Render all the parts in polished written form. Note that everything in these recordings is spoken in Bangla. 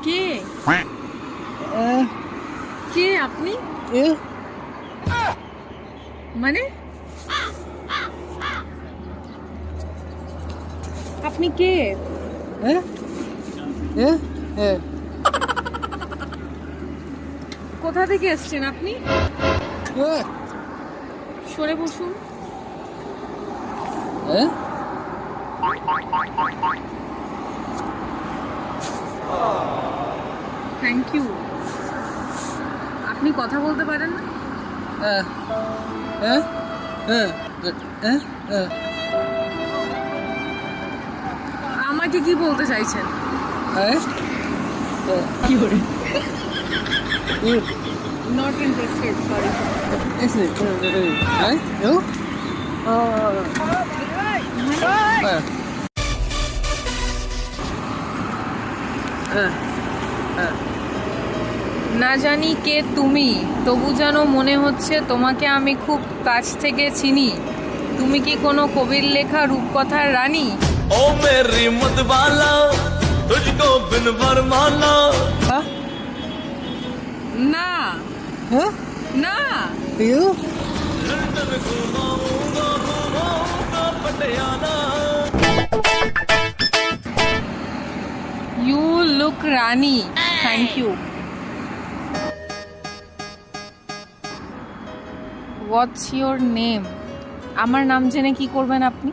কে কে আপনি? মানে আপনি কে? কোথা থেকে এসছেন আপনি? সরে বসুন। Thank you. আপনি কথা বলতে পারেন না? আমাকে কি বলতে চাইছেন? কি করে? Not interested, sorry. না জানি কে তুমি, তবু যেন মনে হচ্ছে তোমাকে আমি খুব কাছ থেকে চিনি। তুমি কি কোনো কবির লেখা রূপকথার রানী? ओ मेरी मतवाला तुझको बिन फरमाना। না না ইউ লুক রানী। Thank you. What's your name? আমার নাম জেনে কি করবেন আপনি?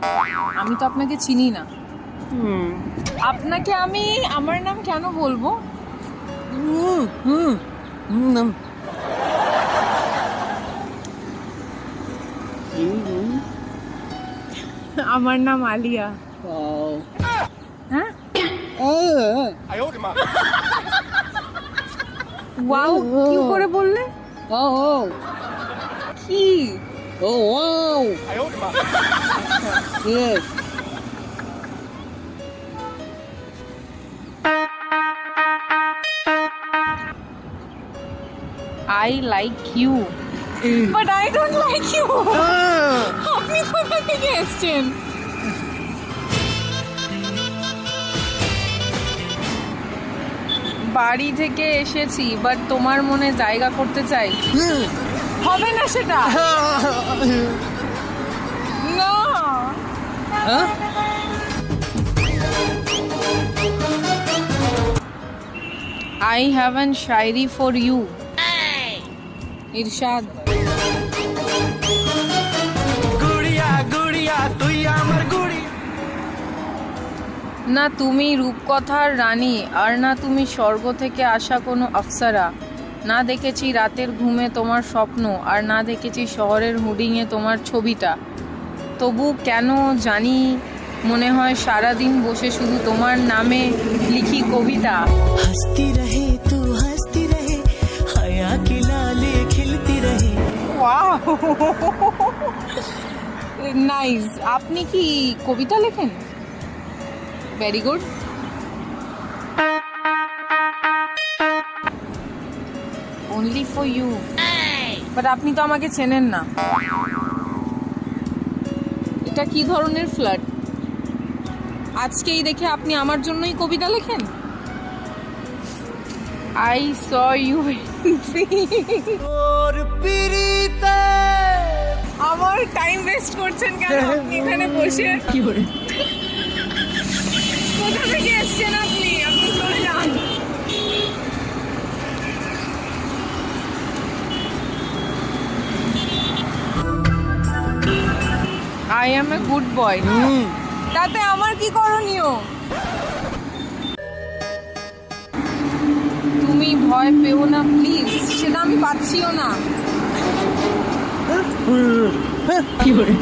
আমি তো আপনাকে চিনি না। আপনাকে আমি আমার নাম কেন বলবো? আমার নাম আলিয়া। হ্যাঁ, ওয়াও কি করে বললে? কি? I like you, but I don't like you. আপনি কোথা থেকে এসেছেন? বাড়ি থেকে এসেছি, বাট তোমার মনে জায়গা করতে চাই। হবে না সেটা। না। I have an shairi for you. ইরশাদ। गुड़िया गुड़िया তুই আমার গুড়ি। না তুমি রূপকথার রানী, আর না তুমি স্বর্গ থেকে আসা কোনো আফসারা। না দেখেছি রাতের ঘুমে তোমার স্বপ্ন, আর না দেখেছি শহরের হুডিংয়ে তোমার ছবিটা। তবু কেন জানি মনে হয় সারাদিন বসে শুধু তোমার নামে লিখি কবিতা। हंसती रहे तू हंसती रहे हया की लाली खिलती रहे। Wow, nice. আপনি কি কবিতা লেখেন? Very good. Only for you. But আপনি তো আমাকে চেনেন না। এটা কি ধরনের ফ্লার্ট? আজকেই দেখে আপনি আমার জন্যই কবিতা লেখেন? I saw you. और पीरीते আমার টাইম ওয়েস্ট করছেন কেন আপনি এখানে বসে? কি করে? কোথা থেকে এসেছেন আপনি? আপনি চলে যান। I M a good boy. তাতে আমার কি করণীয়? তুমি ভয় পেও না প্লিজ, সেটা আমি পাচ্ছিও না। কি করে?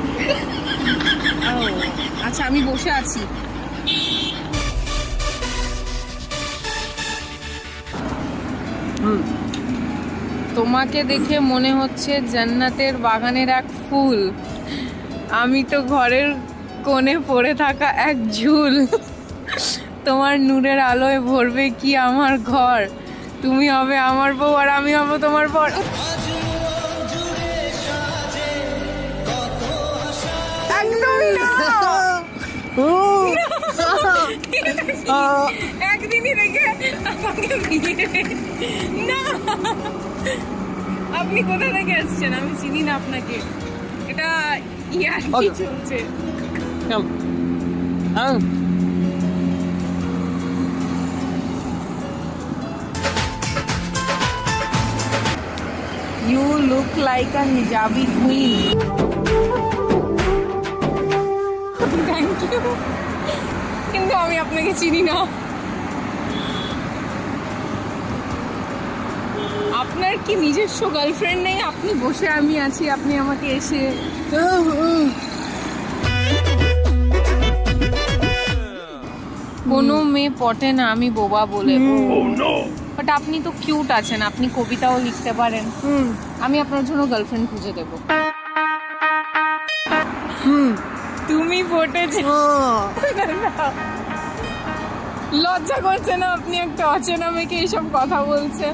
আচ্ছা আমি বসে আছি। তোমাকে দেখে মনে হচ্ছে জান্নাতের বাগানের এক ফুল। আমি তো ঘরের কোণে পড়ে থাকা এক ঝুল। তোমার নূরের আলোয় ভরবে কি আমার ঘর। তুমি হবে আমার বউ আর আমি হব তোমার বর। একদমই না। একদিনই রেখে আমাকে বিয়ে। না, আপনি কোথা থেকে এসেছেন? আমি চিনি না আপনাকে। এটা ইয়ার কি চলছে? You look like a Hijabi queen. Thank you. কিন্তু আমি আপনাকে চিনি না। আপনার কি নিজস্ব গার্লফ্রেন্ড নেই? আপনি বসে, আমি আছি, আপনি আমাকে এসে কোনো মেয়ে পটে না, আমি বোবা বলে। বাট আপনি তো কিউট আছেন, আপনি কবিতাও লিখতে পারেন। আমি আপনার জন্য গার্লফ্রেন্ড খুঁজে দেব। তুমি পটেছে। লজ্জা করছে না? আপনি একটা অচেনা মেয়েকে এইসব কথা বলছেন।